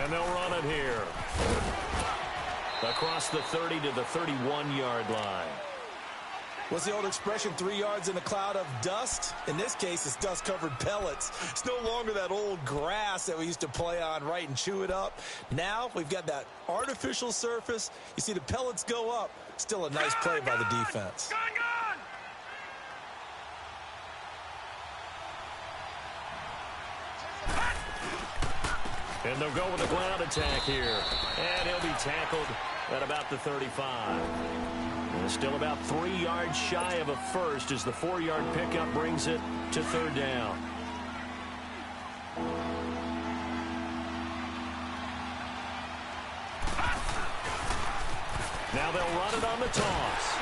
And they'll run it here. Across the 30 to the 31-yard line. What's the old expression, 3 yards in a cloud of dust? In this case, it's dust-covered pellets. It's no longer that old grass that we used to play on, right, and chew it up. Now we've got that artificial surface. You see the pellets go up. Still a nice play by the defense. And they'll go with a ground attack here. And he'll be tackled at about the 35. Still about 3 yards shy of a first as the 4-yard pickup brings it to 3rd down. Now they'll run it on the toss.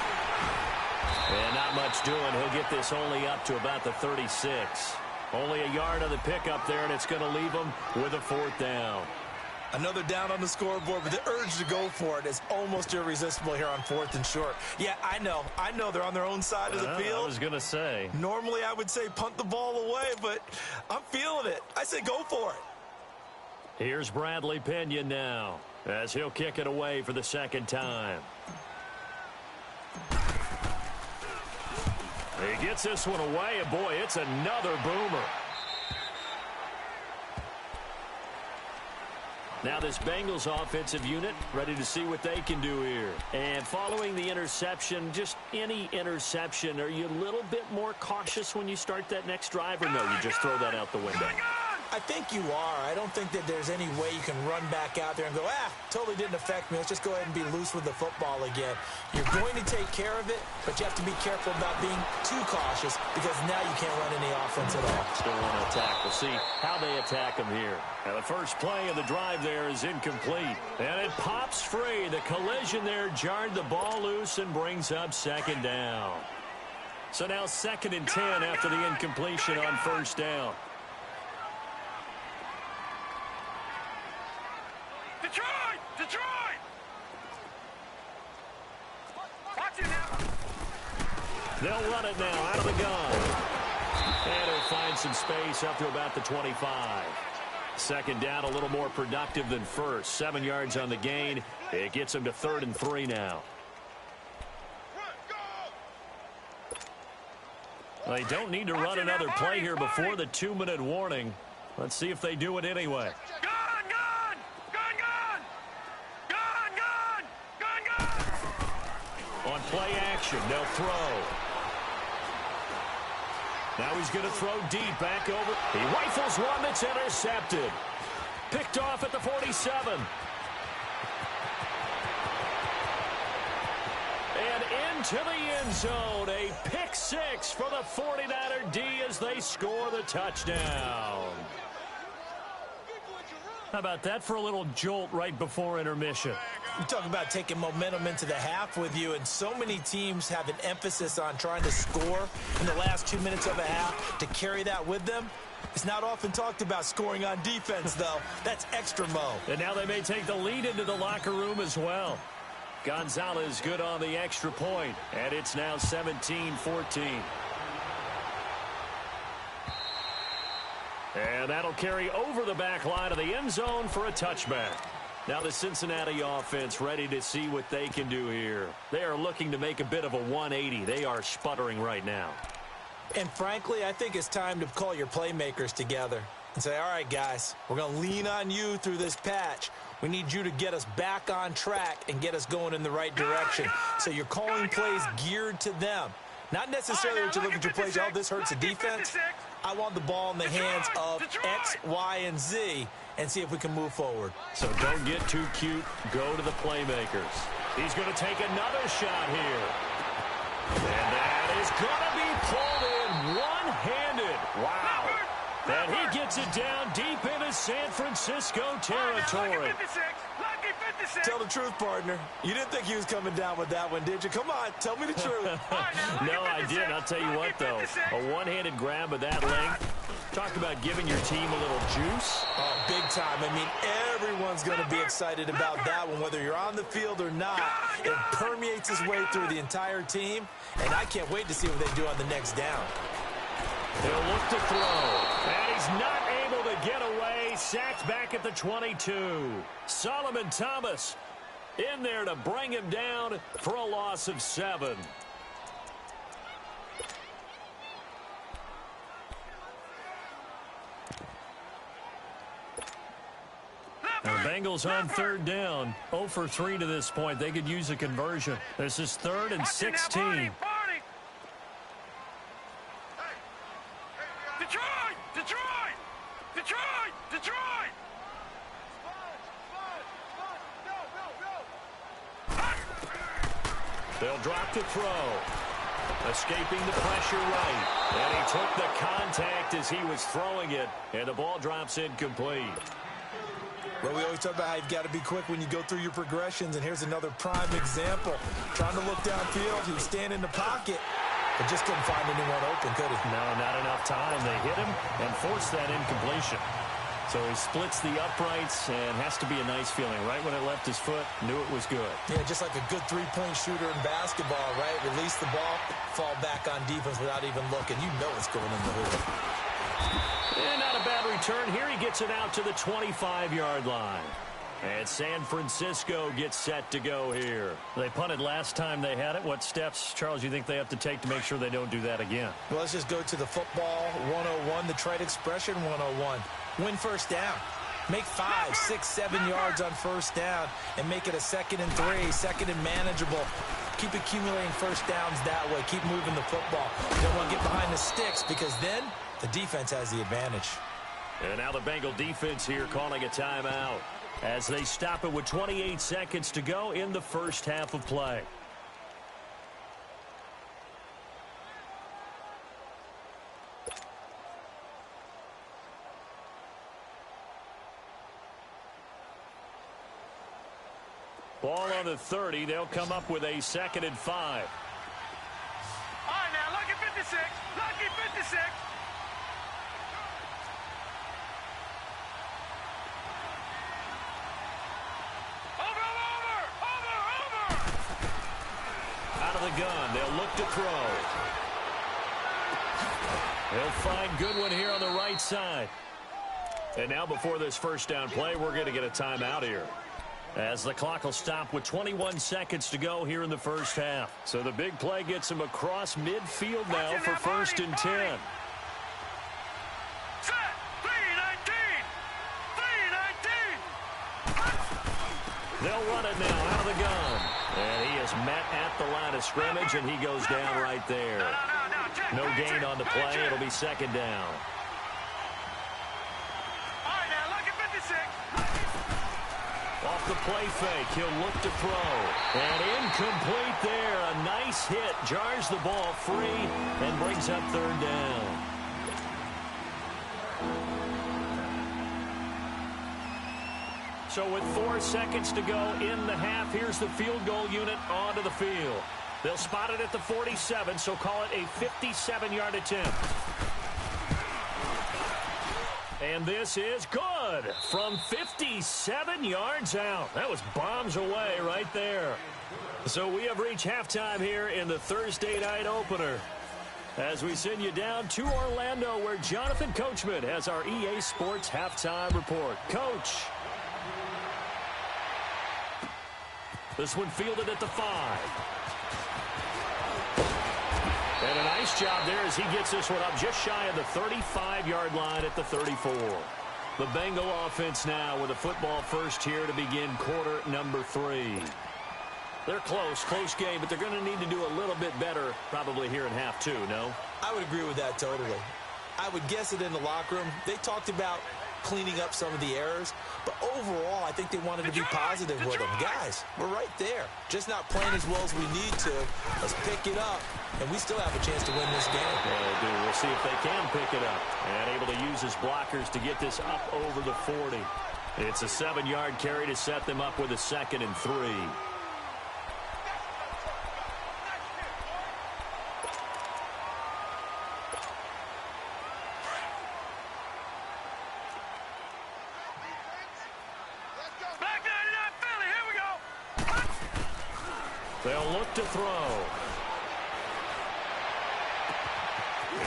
And not much doing. He'll get this only up to about the 36. Only a yard on the pickup there, and it's going to leave them with a 4th down. Another down on the scoreboard, but the urge to go for it is almost irresistible here on 4th and short. Yeah, I know they're on their own side of the field. I was going to say. Normally I would say punt the ball away, but I'm feeling it. I say go for it. Here's Bradley Pinion now as he'll kick it away for the 2nd time. He gets this one away, and boy, it's another boomer. Now this Bengals offensive unit ready to see what they can do here. And following the interception, just any interception, are you a little bit more cautious when you start that next drive, or no, you just throw that out the window? I think you are. I don't think that there's any way you can run back out there and go, totally didn't affect me. Let's just go ahead and be loose with the football again. You're going to take care of it, but you have to be careful about being too cautious because now you can't run any offense at all. Still want to attack. We'll see how they attack them here. And the first play of the drive there is incomplete. And it pops free. The collision there jarred the ball loose and brings up 2nd down. So now 2nd and 10 after the incompletion on 1st down. Detroit! Watch it now. They'll run it now out of the gun. And he'll find some space up to about the 25. 2nd down, a little more productive than first. 7 yards on the gain. It gets him to 3rd and 3 now. Well, they don't need to run another play here before the 2-minute warning. Let's see if they do it anyway. On play action, they'll throw. Now he's going to throw deep back over. He rifles one that's intercepted. Picked off at the 47. And into the end zone. A pick 6 for the 49er D as they score the touchdown. How about that for a little jolt right before intermission? You talk about taking momentum into the half with you, and so many teams have an emphasis on trying to score in the last 2 minutes of a half to carry that with them. It's not often talked about scoring on defense, though. That's extra mo. And now they may take the lead into the locker room as well. Gonzalez good on the extra point, and it's now 17-14. And that'll carry over the back line of the end zone for a touchback. Now the Cincinnati offense ready to see what they can do here. They are looking to make a bit of a 180. They are sputtering right now. And frankly, I think it's time to call your playmakers together and say, all right, guys, we're going to lean on you through this patch. We need you to get us back on track and get us going in the right direction. So you're calling plays geared to them. Not necessarily that you look at your plays, this hurts the defense. I want the ball in the hands of X, Y, and Z and see if we can move forward. So don't get too cute. Go to the playmakers. He's going to take another shot here. And that is going to be pulled in one-handed. Wow. And he gets it down deep into San Francisco territory. Tell the truth, partner. You didn't think he was coming down with that one, did you? Come on, tell me the truth. No, I didn't. I'll tell you what, though. A one-handed grab of that length. Talk about giving your team a little juice. Oh, big time. I mean, everyone's going to be excited about that one, whether you're on the field or not. It permeates his way through the entire team, and I can't wait to see what they do on the next down. He'll look to throw, and he's not able to the getaway. Sacked back at the 22. Solomon Thomas in there to bring him down for a loss of 7. The Bengals on third down. 0 for 3 to this point. They could use a conversion. This is 3rd and 16. Detroit! Detroit! Detroit! Detroit! They'll drop the throw. Escaping the pressure right. And he took the contact as he was throwing it. And the ball drops incomplete. Well, we always talk about how you've got to be quick when you go through your progressions, and here's another prime example. Trying to look downfield, he was standing in the pocket, but just couldn't find anyone open, could he? No, not enough time. They hit him and forced that incompletion. So he splits the uprights and has to be a nice feeling. Right when it left his foot, knew it was good. Yeah, just like a good three-point shooter in basketball, right? Release the ball, fall back on defense without even looking. You know it's going in the hoop. And not a bad return. Here he gets it out to the 25-yard line. And San Francisco gets set to go here. They punted last time they had it. What steps, Charles, you think they have to take to make sure they don't do that again? Well, let's just go to the football 101, the trade expression 101. Win first down. Make 5, 6, 7 yards on first down and make it a 2nd and 3, 2nd and manageable. Keep accumulating first downs that way. Keep moving the football. You don't want to get behind the sticks because then the defense has the advantage. And now the Bengal defense here calling a timeout as they stop it with 28 seconds to go in the first half of play. Ball on the 30. They'll come up with a 2nd and 5. All right, now, lucky 56. Lucky 56. Over! Out of the gun. They'll look to throw. They'll find Goodwin here on the right side. And now before this first down play, we're going to get a timeout here, as the clock will stop with 21 seconds to go here in the first half. So the big play gets him across midfield now for 1st and 10. Set! 319! 319! They'll run it now out of the gun. And he is met at the line of scrimmage, and he goes down right there. No gain on the play. It'll be 2nd down. All right, now, lucky 56. Off the play fake, he'll look to throw. And incomplete there. A nice hit. Jars the ball free and brings up 3rd down. So with 4 seconds to go in the half, here's the field goal unit onto the field. They'll spot it at the 47, so call it a 57-yard attempt. And this is good from 57 yards out. That was bombs away right there. So we have reached halftime here in the Thursday night opener, as we send you down to Orlando, where Jonathan Coachman has our EA Sports halftime report. Coach. This one fielded at the 5. And a nice job there as he gets this one up just shy of the 35-yard line at the 34. The Bengal offense now with a football first here to begin quarter number 3. They're close game, but they're going to need to do a little bit better probably here in half 2, no? I would agree with that totally. I would guess it in the locker room. They talked about cleaning up some of the errors, but overall, I think they wanted to be positive with them. Guys, we're right there. Just not playing as well as we need to. Let's pick it up, and we still have a chance to win this game. Yeah, they do. We'll see if they can pick it up. And able to use his blockers to get this up over the 40. It's a 7-yard carry to set them up with a 2nd and 3. They'll look to throw.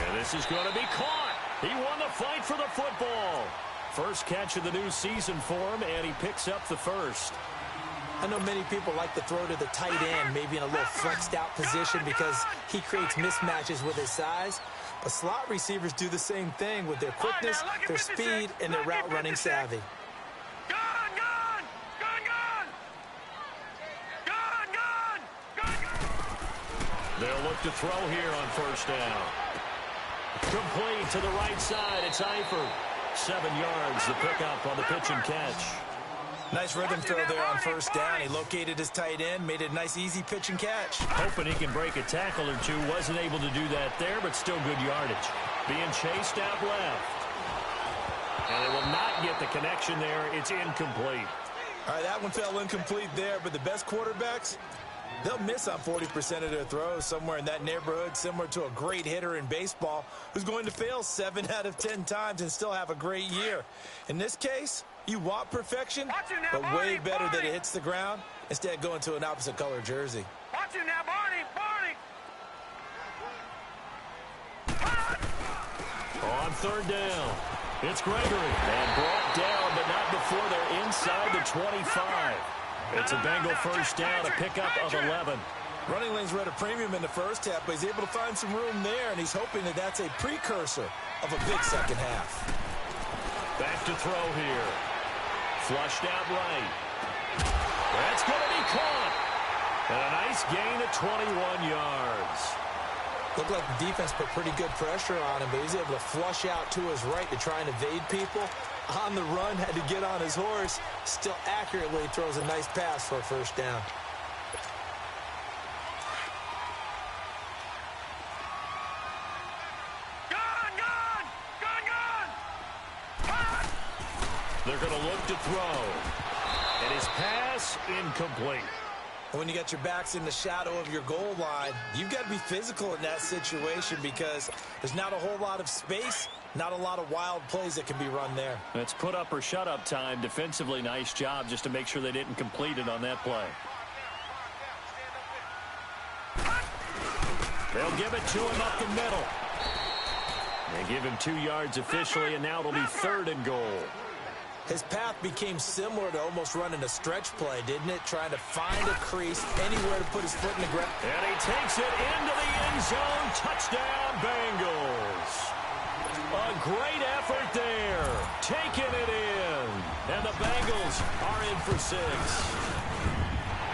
And this is going to be caught. He won the fight for the football. First catch of the new season for him, and he picks up the first. I know many people like to throw to the tight end, maybe in a little flexed out position because he creates mismatches with his size. But slot receivers do the same thing with their quickness, their speed, and their route running savvy. They'll look to throw here on first down. Complete to the right side. It's Eifert. 7 yards, the pickup on the pitch and catch. Nice rhythm throw there on first down. He located his tight end, made it a nice, easy pitch and catch. Hoping he can break a tackle or two. Wasn't able to do that there, but still good yardage. Being chased out left. And they will not get the connection there. It's incomplete. All right, that one fell incomplete there, but the best quarterbacks, they'll miss on 40% of their throws, somewhere in that neighborhood, similar to a great hitter in baseball who's going to fail 7 out of 10 times and still have a great year. In this case, you want perfection, but way better that it hits the ground instead of going to an opposite color jersey. Watch him now, Barney! On third down, it's Gregory. And brought down, but not before they're inside the 25. It's a Bengal first down, a pickup of 11. Running lanes were at a premium in the first half, but he's able to find some room there, and he's hoping that that's a precursor of a big second half. Back to throw here. Flushed out right. That's going to be caught. And a nice gain of 21 yards. Looked like the defense put pretty good pressure on him, but he's able to flush out to his right to try and evade people. On the run, had to get on his horse. Still accurately throws a nice pass for a first down. They're going to look to throw. And his pass incomplete. When you got your backs in the shadow of your goal line, you've got to be physical in that situation because there's not a whole lot of space, not a lot of wild plays that can be run there. It's put up or shut up time. Defensively, nice job just to make sure they didn't complete it on that play. They'll give it to him up the middle. They give him 2 yards officially, and now it'll be 3rd and goal. His path became similar to almost running a stretch play, didn't it? Trying to find a crease, anywhere to put his foot in the ground. And he takes it into the end zone. Touchdown, Bengals. A great effort there. Taking it in. And the Bengals are in for 6.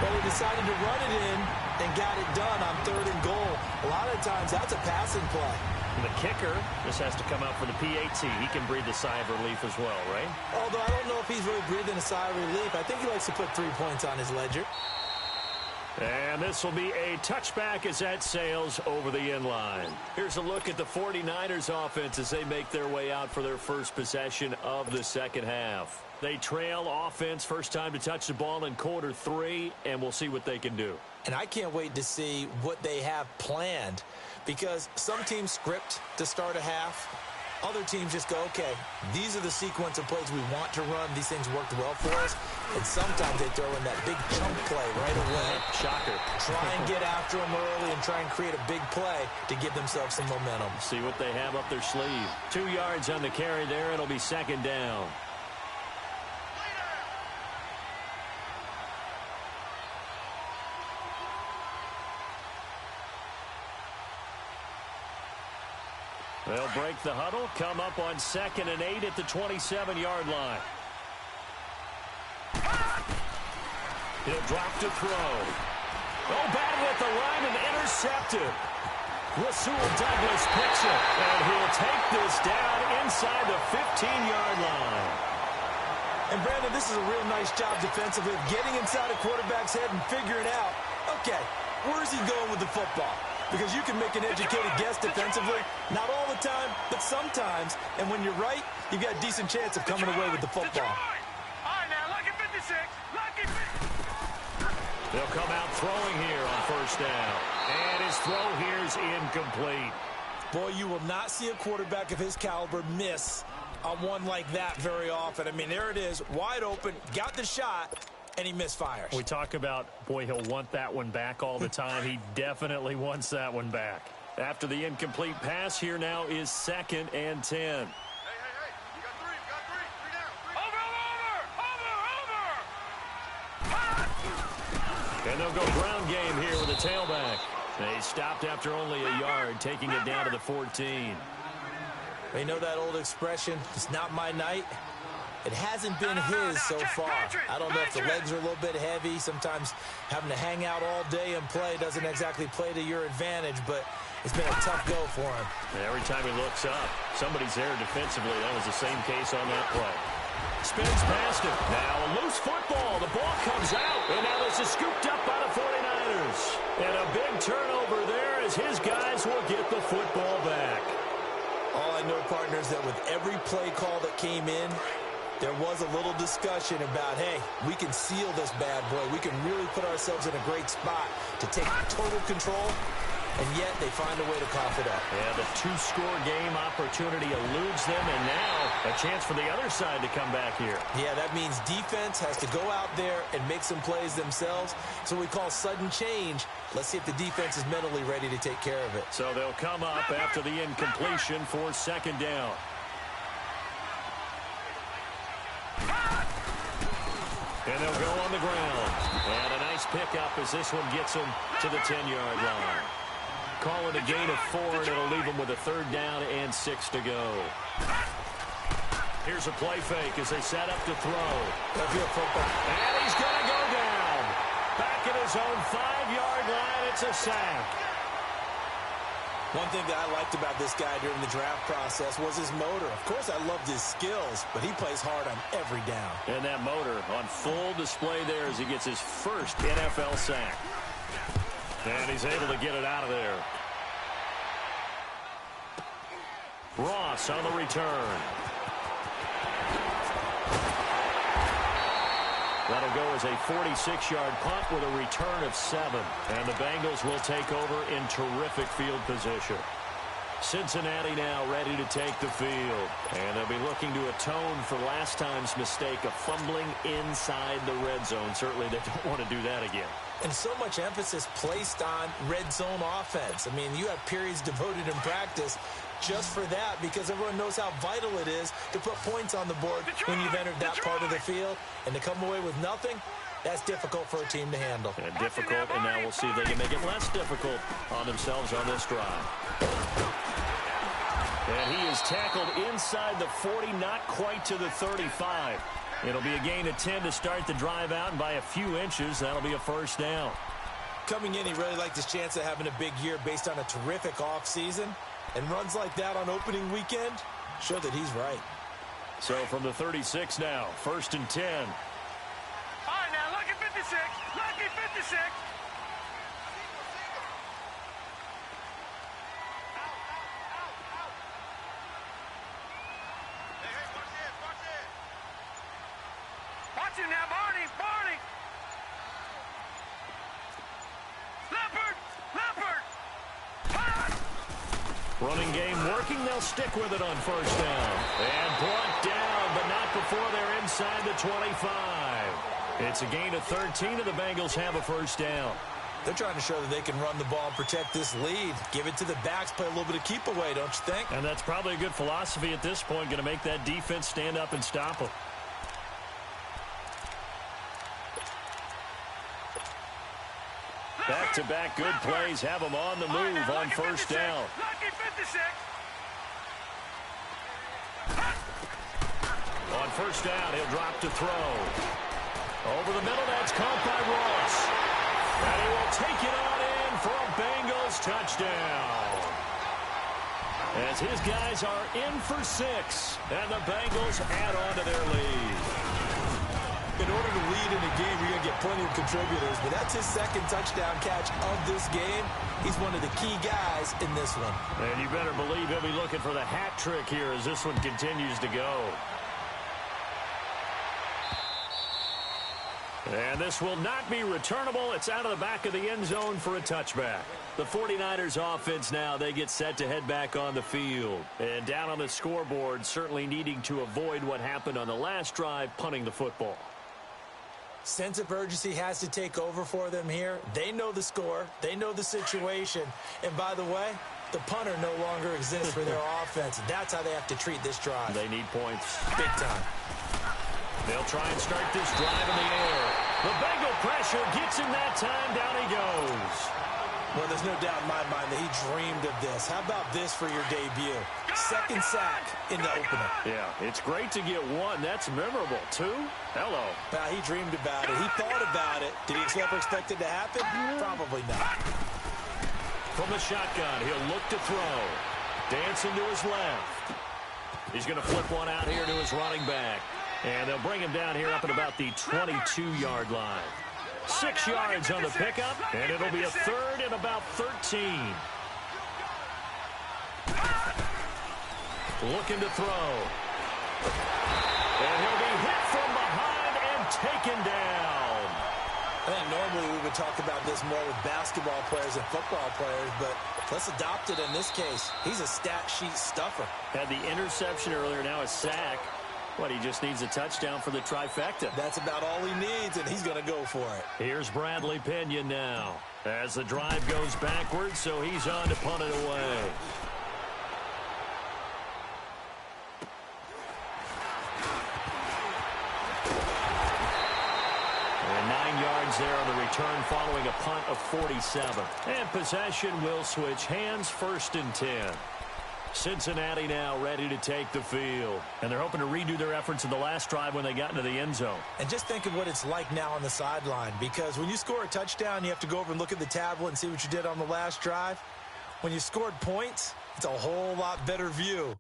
Well, he decided to run it in and got it done on 3rd and goal. A lot of times, that's a passing play. The kicker just has to come out for the PAT. He can breathe a sigh of relief as well, right? Although I don't know if he's really breathing a sigh of relief. I think he likes to put 3 points on his ledger. And this will be a touchback as that sails over the end line. Here's a look at the 49ers offense as they make their way out for their first possession of the second half. They trail offense, first time to touch the ball in quarter 3, and we'll see what they can do. And I can't wait to see what they have planned, because some teams script to start a half. Other teams just go, okay, these are the sequence of plays we want to run. These things worked well for us. And sometimes they throw in that big chunk play right away. Shocker. Try and get after them early and try and create a big play to give themselves some momentum. See what they have up their sleeve. 2 yards on the carry there. It'll be 2nd down. They'll break the huddle, come up on 2nd and 8 at the 27-yard line. He'll drop to throw. Oh, battle at the line and intercepted. Rasul Douglas picks it, and he'll take this down inside the 15-yard line. And, Brandon, this is a real nice job defensively of getting inside a quarterback's head and figuring out, okay, where's he going with the football? Because you can make an educated guess defensively, not all the time, but sometimes. And when you're right, you've got a decent chance of coming away with the football. All right, now, lucky 56. Lucky 56. They'll come out throwing here on first down. And his throw here is incomplete. Boy, you will not see a quarterback of his caliber miss on one like that very often. I mean, there it is, wide open, got the shot, and he misfires. We talk about, boy, he'll want that one back all the time. He definitely wants that one back. After the incomplete pass, here now is 2nd and 10. Hey, you got 3 down. And they'll go ground game here with a tailback. They stopped after only a yard, taking it down to the 14. You know that old expression, it's not my night? It hasn't been his so far. I don't know if the legs are a little bit heavy. Sometimes having to hang out all day and play doesn't exactly play to your advantage, but it's been a tough go for him. And every time he looks up, somebody's there defensively. That was the same case on that play. Spins past him. Now a loose football. The ball comes out. And now this is scooped up by the 49ers. And a big turnover there as his guys will get the football back. All I know, partners, that with every play call that came in, there was a little discussion about, hey, we can seal this bad boy. We can really put ourselves in a great spot to take total control, and yet they find a way to cough it up. Yeah, the two-score game opportunity eludes them, and now a chance for the other side to come back here. Yeah, that means defense has to go out there and make some plays themselves. So we call sudden change. Let's see if the defense is mentally ready to take care of it. So they'll come up after the incompletion for second down. And they'll go on the ground. And a nice pickup as this one gets them to the 10-yard line. Call it a gain of 4, and it'll leave them with a third down and 6 to go. Here's a play fake as they set up to throw. And he's going to go down. Back at his own 5-yard line, it's a sack. One thing that I liked about this guy during the draft process was his motor. Of course, I loved his skills, but he plays hard on every down. And that motor on full display there as he gets his first NFL sack. And he's able to get it out of there. Ross on the return. That'll go as a 46-yard punt with a return of 7. And the Bengals will take over in terrific field position. Cincinnati now ready to take the field. And they'll be looking to atone for last time's mistake of fumbling inside the red zone. Certainly they don't want to do that again. And so much emphasis placed on red zone offense. I mean, you have periods devoted in practice just for that because everyone knows how vital it is to put points on the board when you've entered that part of the field. And to come away with nothing, that's difficult for a team to handle. And difficult, and now we'll see if they can make it less difficult on themselves on this drive. And he is tackled inside the 40, not quite to the 35. It'll be a gain of 10 to start the drive out, and by a few inches, that'll be a first down. Coming in, he really liked his chance of having a big year based on a terrific offseason. And runs like that on opening weekend show that he's right. So from the 36 now, 1st and 10. All right, now, lucky 56. Lucky 56. Watch him now, Barney. Barney. Leopard. Leopard. Running game working. They'll stick with it on first down. And brought down, but not before they're inside the 25. It's a gain of 13, and the Bengals have a first down. They're trying to show that they can run the ball and protect this lead. Give it to the backs, play a little bit of keep away, don't you think? And that's probably a good philosophy at this point, going to make that defense stand up and stop them. Back-to-back good plays have them on the move on first down. Lucky 56. On first down, he'll drop to throw. Over the middle, that's caught by Ross. And he will take it on in for a Bengals touchdown. As his guys are in for 6, and the Bengals add on to their lead. In order to lead in a game, you're going to get plenty of contributors, but that's his second touchdown catch of this game. He's one of the key guys in this one. And you better believe he'll be looking for the hat trick here as this one continues to go. And this will not be returnable. It's out of the back of the end zone for a touchback. The 49ers offense now, they get set to head back on the field. And down on the scoreboard, certainly needing to avoid what happened on the last drive, punting the football. Sense of urgency has to take over for them here. They know the score. They know the situation. And by the way, the punter no longer exists for their offense. That's how they have to treat this drive. They need points. Big time. They'll try and start this drive in the air. The Bengal pressure gets him that time. Down he goes. Well, there's no doubt in my mind that he dreamed of this. How about this for your debut? Second sack in the opener. Yeah, it's great to get one. That's memorable. Two? Hello. Well, he dreamed about it. He thought about it. Did he ever expect it to happen? Probably not. From the shotgun, he'll look to throw. Dancing to his left. He's going to flip one out here to his running back. And they'll bring him down here up at about the 22-yard line. 6 yards on the pickup, and it'll be a third and about 13. Looking to throw. And he'll be hit from behind and taken down. I think normally we would talk about this more with basketball players and football players, but let's adopt it in this case. He's a stat sheet stuffer. Had the interception earlier, now a sack. What, he just needs a touchdown for the trifecta. That's about all he needs, and he's going to go for it. Here's Bradley Pinion now as the drive goes backwards, so he's on to punt it away. And 9 yards there on the return following a punt of 47. And possession will switch hands, 1st and 10. Cincinnati now ready to take the field. And they're hoping to redo their efforts in the last drive when they got into the end zone. And just think of what it's like now on the sideline, because when you score a touchdown, you have to go over and look at the tablet and see what you did on the last drive. When you scored points, it's a whole lot better view.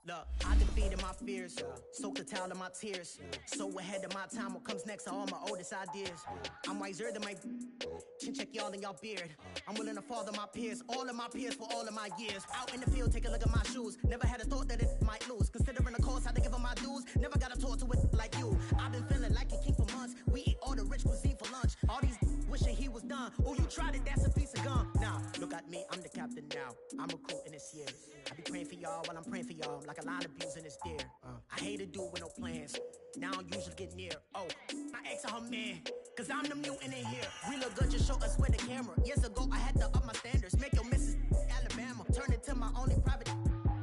Look, I defeated my fears, soaked the towel in my tears. So ahead of my time, what comes next are all my oldest ideas. I'm wiser than my chin check y'all in y'all beard. I'm willing to father my peers, all of my peers for all of my years. Out in the field, take a look at my shoes. Never had a thought that it might lose. Considering the cost, I had to give them my dues. Never got a talk to it like you. I've been feeling like a king for months. We eat all the rich cuisine for lunch. All these wishing he was done. Oh, you tried it, that's a piece of gum. Now, look at me, I'm the captain now. I'm recruiting this year. I be praying for y'all while I'm praying for y'all. Like a line of abusing this deer. I hate a dude with no plans. Now I usually get near. Oh, I ex her man. Cause I'm the mutant in here. We look good, just show us where the camera. Years ago, I had to up my standards. Make your missus Alabama. Turn it to my only private.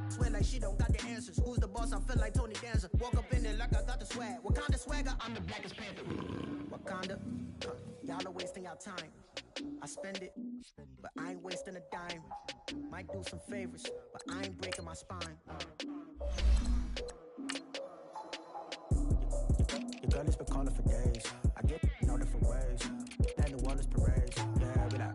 Swear like she don't got the answers. Who's the boss? I feel like Tony Danza. Walk up in there like I got the swag. What kind of swagger? I'm the blackest panther. What kind of? Y'all are wasting your time. I spend it, but I ain't wasting a dime. Might do some favors, but I ain't breaking my spine. Your girl has been calling for days. I get no different ways. That New Orleans parades. Yeah, we like,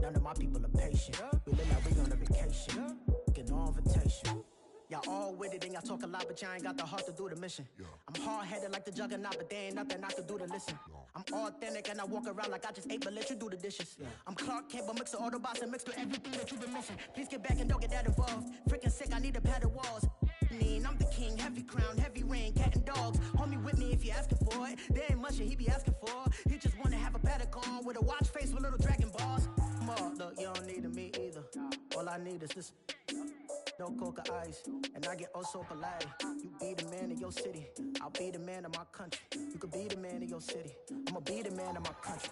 none of my people are patient. We look like we on a vacation. Get no invitation. Y'all all with it and y'all talk a lot, but y'all ain't got the heart to do the mission. I'm hard-headed like the juggernaut, but there ain't nothing I can do to listen. I'm authentic and I walk around like I just ate, but let you do the dishes. I'm Clark Kent, but mix the Autobots and mix with everything that you've been missing. Please get back and don't get that involved. Freaking sick, I need a padded walls. I'm the king, heavy crown, heavy rain, cat and dogs. Homie with me if you're asking for it. There ain't much that he be asking for. He just wanna have a paddock on with a watch face with little dragon balls. Look, you don't need me either. All I need is this. No coca ice, and I get oh so polite. You be the man of your city, I'll be the man of my country. You could be the man of your city, I'ma be the man of my country.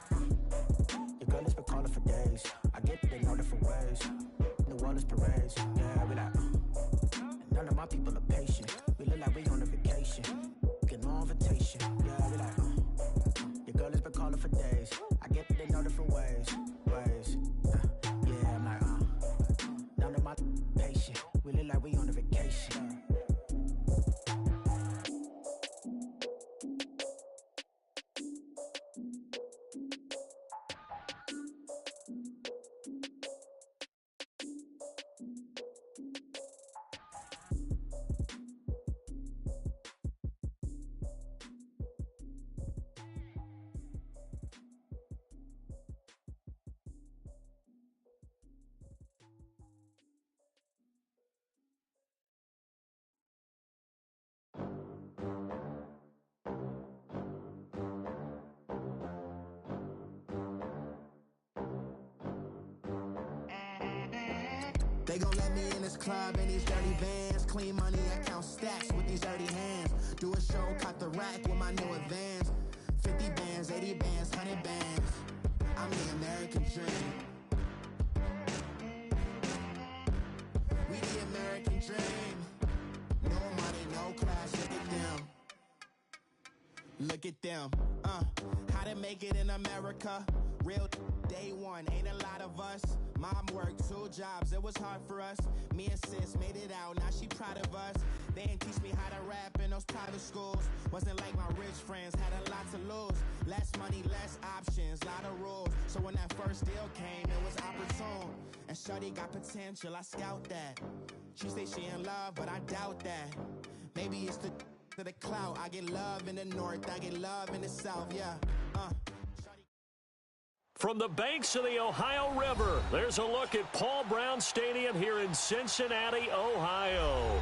Your girl has been calling for days. I get they know different ways. New Orleans parades, yeah, we like. None of my people are patient. We look like we on a vacation. Get no invitation, yeah, we like. Your girl has been calling for days. I get they know different ways. Yeah, I'm like, none of my patient. We look like we on a vacation. They gon' let me in this club in these dirty vans. Clean money, I count stacks with these dirty hands. Do a show, cut the rack with my new advance. 50 bands, 80 bands, 100 bands. I'm the American dream. We the American dream. No money, no class, look at them. Look at them, how to make it in America. Real day one, ain't a lot of us. Mom worked 2 jobs, it was hard for us. Me and sis made it out, now she proud of us. They didn't teach me how to rap in those private schools. Wasn't like my rich friends, had a lot to lose. Less money, less options, lot of rules. So when that first deal came, it was opportune. And shorty got potential, I scout that. She say she in love, but I doubt that. Maybe it's to the clout. I get love in the north, I get love in the south, yeah. From the banks of the Ohio River, there's a look at Paul Brown Stadium here in Cincinnati, Ohio.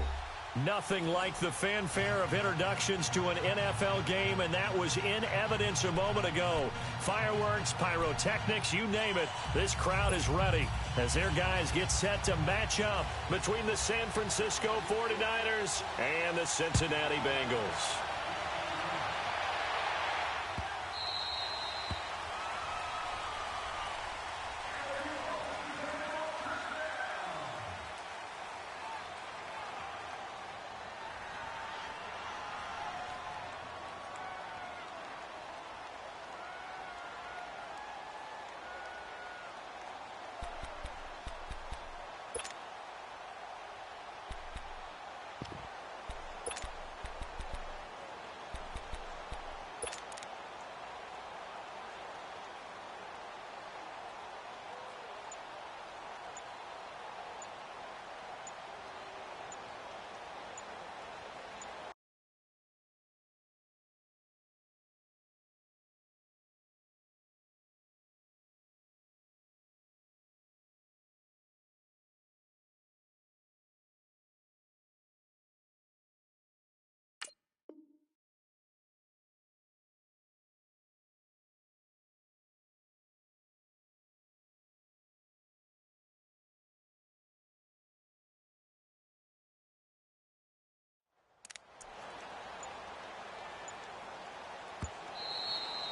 Nothing like the fanfare of introductions to an NFL game, and that was in evidence a moment ago. Fireworks, pyrotechnics, you name it, this crowd is ready as their guys get set to match up between the San Francisco 49ers and the Cincinnati Bengals.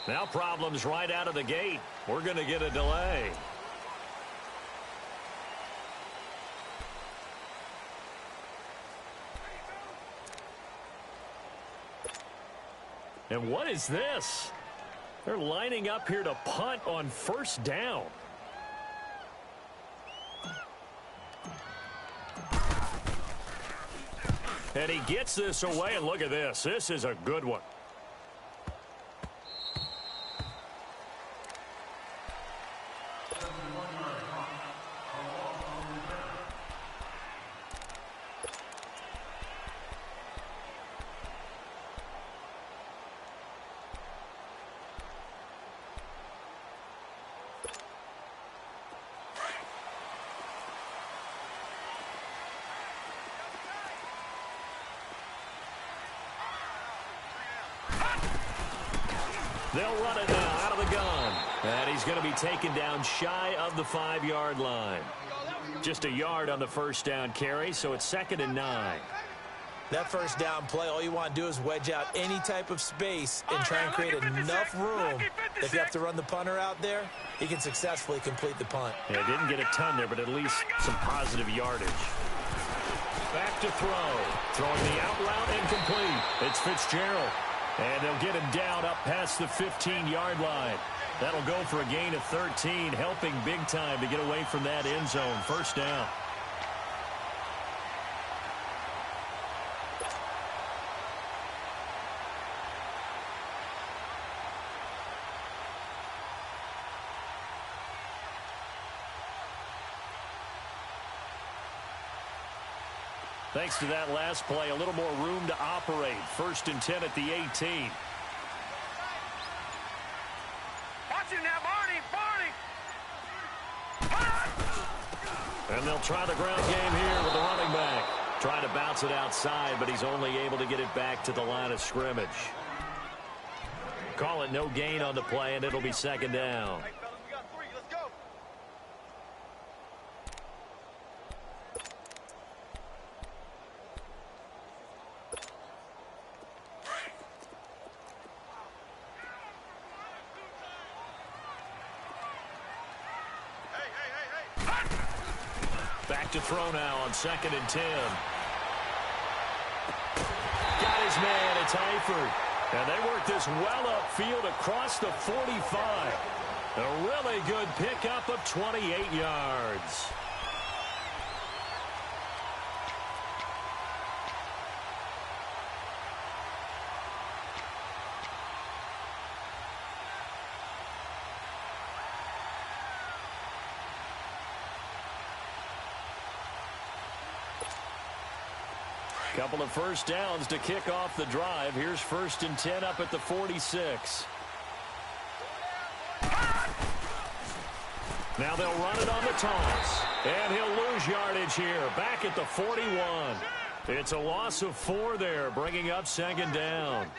Now problems right out of the gate. We're going to get a delay. And what is this? They're lining up here to punt on first down. And he gets this away, and look at this. This is a good one. They'll run it now out of the gun. And he's going to be taken down shy of the 5-yard line. Just a yard on the first down carry, so it's 2nd and 9. That first down play, all you want to do is wedge out any type of space and try and create enough room that if you have to run the punter out there, he can successfully complete the punt. Yeah, didn't get a ton there, but at least some positive yardage. Back to throw. Throwing the out route incomplete. It's Fitzgerald. And they'll get him down up past the 15-yard line. That'll go for a gain of 13, helping big time to get away from that end zone. First down. Thanks to that last play, a little more room to operate. 1st and 10 at the 18. Watch it now, Barney! And they'll try the ground game here with the running back. Trying to bounce it outside, but he's only able to get it back to the line of scrimmage. Call it no gain on the play, and it'll be 2nd down. Hey, fellas, we got 3. Let's go. Back to throw now on 2nd and 10. Got his man. It's Eifert. And they work this well upfield across the 45. A really good pickup of 28 yards. Couple of first downs to kick off the drive. Here's 1st and 10 up at the 46. Now they'll run it on the toss. And he'll lose yardage here. Back at the 41. It's a loss of 4 there, bringing up 2nd down.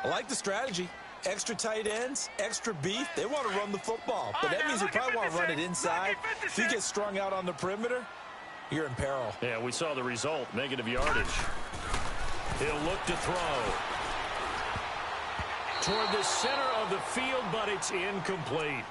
I like the strategy. Extra tight ends, extra beef. They want to run the football. But that means they probably want to run it inside. If you get strung out on the perimeter, you're in peril. Yeah, we saw the result. Negative yardage. He'll look to throw. Toward the center of the field, but it's incomplete.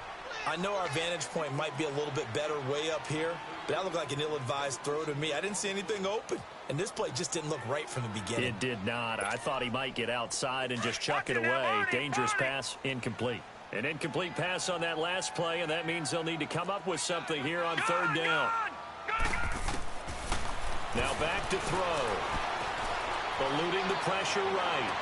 I know our vantage point might be a little bit better way up here, but that looked like an ill-advised throw to me. I didn't see anything open, and this play just didn't look right from the beginning. It did not. I thought he might get outside and just chuck it away. Dangerous pass, incomplete. An incomplete pass on that last play, and that means they'll need to come up with something here on 3rd down. Now back to throw. Eluding the pressure right.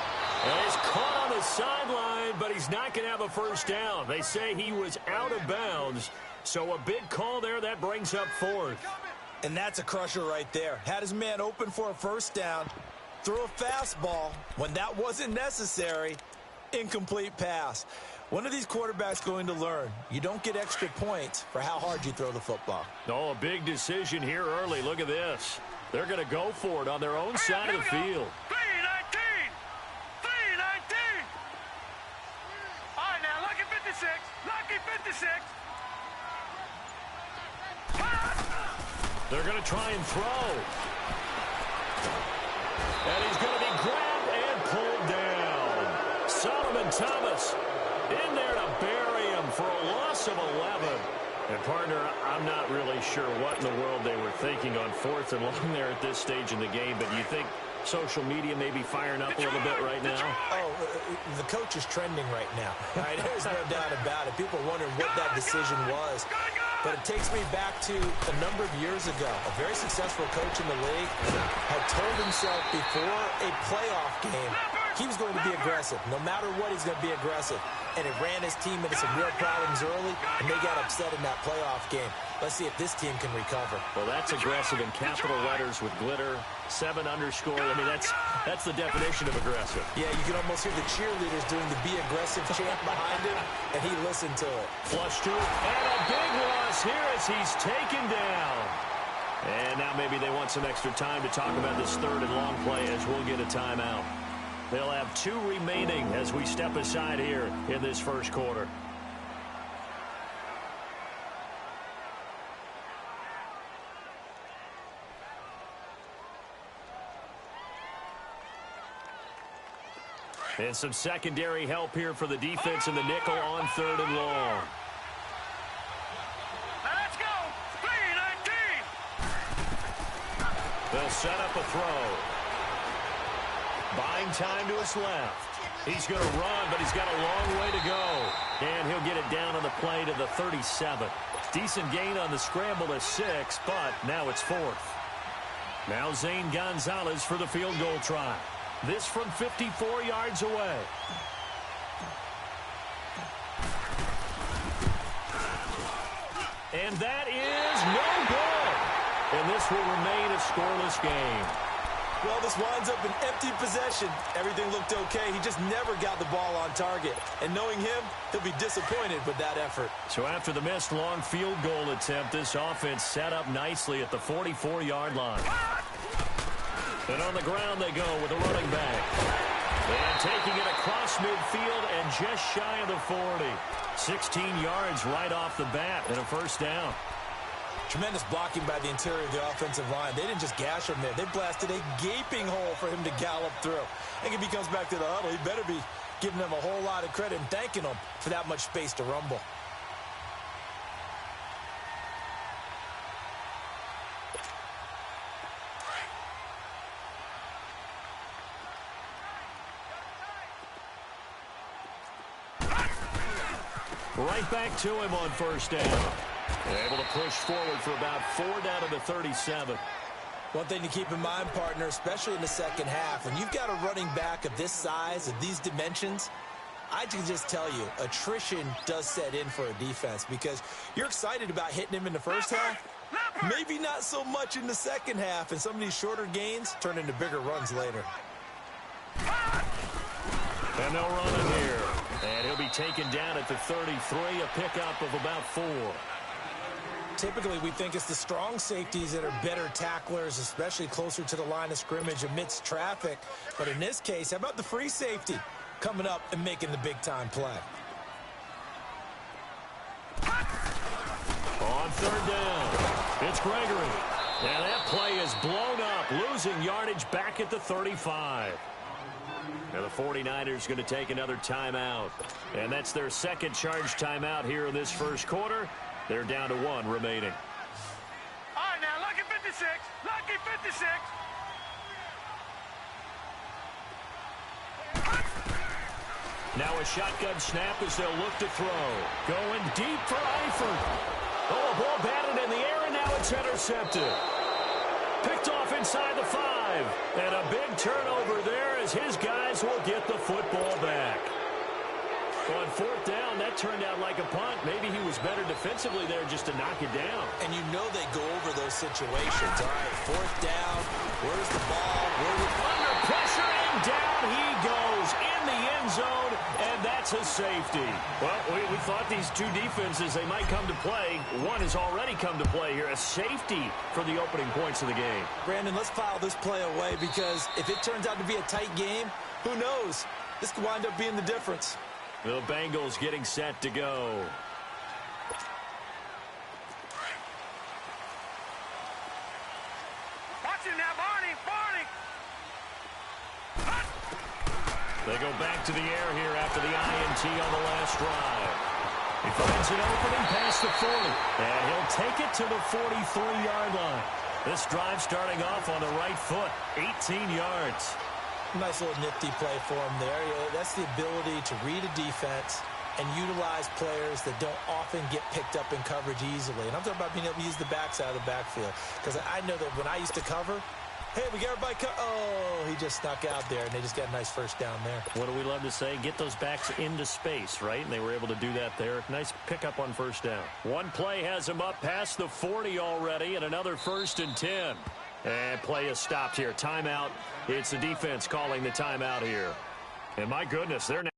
And he's caught on the sideline, but he's not going to have a first down. They say he was out of bounds. So a big call there. That brings up 4th. And that's a crusher right there. Had his man open for a first down. Threw a fastball when that wasn't necessary. Incomplete pass. When are these quarterbacks going to learn? You don't get extra points for how hard you throw the football. Oh, a big decision here early. Look at this. They're going to go for it on their own side of the field. 3-19. 3-19. All right, now, lucky 56. Lucky 56. They're going to try and throw. And he's going to be grabbed and pulled down. Solomon Thomas in there to bury him for a loss of 11. And, partner, I'm not really sure what in the world they were thinking on 4th and long there at this stage in the game, but do you think social media may be firing up a little bit right now? Oh, the coach is trending right now. Right? There's no doubt about it. People are wondering what that decision was. But it takes me back to a number of years ago. A very successful coach in the league had told himself before a playoff game he was going to be aggressive. No matter what, he's going to be aggressive. And it ran his team into some real problems early, and they got upset in that playoff game. Let's see if this team can recover. Well, that's aggressive in capital letters with glitter, 7 underscore. I mean, that's the definition of aggressive. Yeah, you can almost hear the cheerleaders doing the be aggressive chant behind him, and he listened to it. Flush to it, and a big loss here as he's taken down. And now maybe they want some extra time to talk about this 3rd and long play as we'll get a timeout. They'll have 2 remaining as we step aside here in this first quarter. And some secondary help here for the defense in the nickel on 3rd and long. Now let's go. 3-19. They'll set up a throw. Buying time to his left. He's going to run, but he's got a long way to go. And he'll get it down on the play to the 37. Decent gain on the scramble to 6, but now it's 4th. Now Zane Gonzalez for the field goal try. This from 54 yards away. And that is no good. And this will remain a scoreless game. Well, this winds up an empty possession. Everything looked okay. He just never got the ball on target. And knowing him, he'll be disappointed with that effort. So after the missed long field goal attempt, this offense set up nicely at the 44-yard line. And on the ground they go with a running back. And taking it across midfield and just shy of the 40. 16 yards right off the bat and a first down. Tremendous blocking by the interior of the offensive line. They didn't just gash him there. They blasted a gaping hole for him to gallop through. I think if he comes back to the huddle, he better be giving them a whole lot of credit and thanking them for that much space to rumble. Right back to him on first down. Able to push forward for about 4 down to the 37. One thing to keep in mind, partner, especially in the second half, when you've got a running back of this size, of these dimensions, I can just tell you, attrition does set in for a defense because you're excited about hitting him in the first half. Maybe not so much in the second half, and some of these shorter gains turn into bigger runs later. And they'll run him here. And he'll be taken down at the 33, a pickup of about 4. Typically, we think it's the strong safeties that are better tacklers, especially closer to the line of scrimmage amidst traffic. But in this case, how about the free safety coming up and making the big-time play? On third down, it's Gregory. And that play is blown up, losing yardage back at the 35. And the 49ers going to take another timeout. And that's their second charge timeout here in this first quarter. They're down to 1 remaining. All right, now, lucky 56. Lucky 56. Now a shotgun snap as they'll look to throw. Going deep for Eifert. Oh, a ball batted in the air, and now it's intercepted. Picked off inside the 5. And a big turnover there as his guys will get the football back. On fourth down, that turned out like a punt. Maybe he was better defensively there just to knock it down. And you know they go over those situations. All right, fourth down. Where's the ball? Under pressure, and down he goes in the end zone, and that's a safety. Well, we thought these two defenses, they might come to play. One has already come to play here, a safety for the opening points of the game. Brandon, let's file this play away because if it turns out to be a tight game, who knows? This could wind up being the difference. The Bengals getting set to go. Watch him now, Barney. Barney. They go back to the air here after the INT on the last drive. He finds an opening past the 40, and he'll take it to the 43-yard line. This drive starting off on the right foot, 18 yards. Nice little nifty play for him there. That's the ability to read a defense and utilize players that don't often get picked up in coverage easily. And I'm talking about being able to use the backs out of the backfield. Because I know that when I used to cover, hey, we got everybody oh, he just snuck out there, and they just got a nice first down there. What do we love to say? Get those backs into space, right? And they were able to do that there. Nice pickup on first down. One play has him up past the 40 already, and another 1st and 10. And play is stopped here. Timeout. It's the defense calling the timeout here. And my goodness, they're now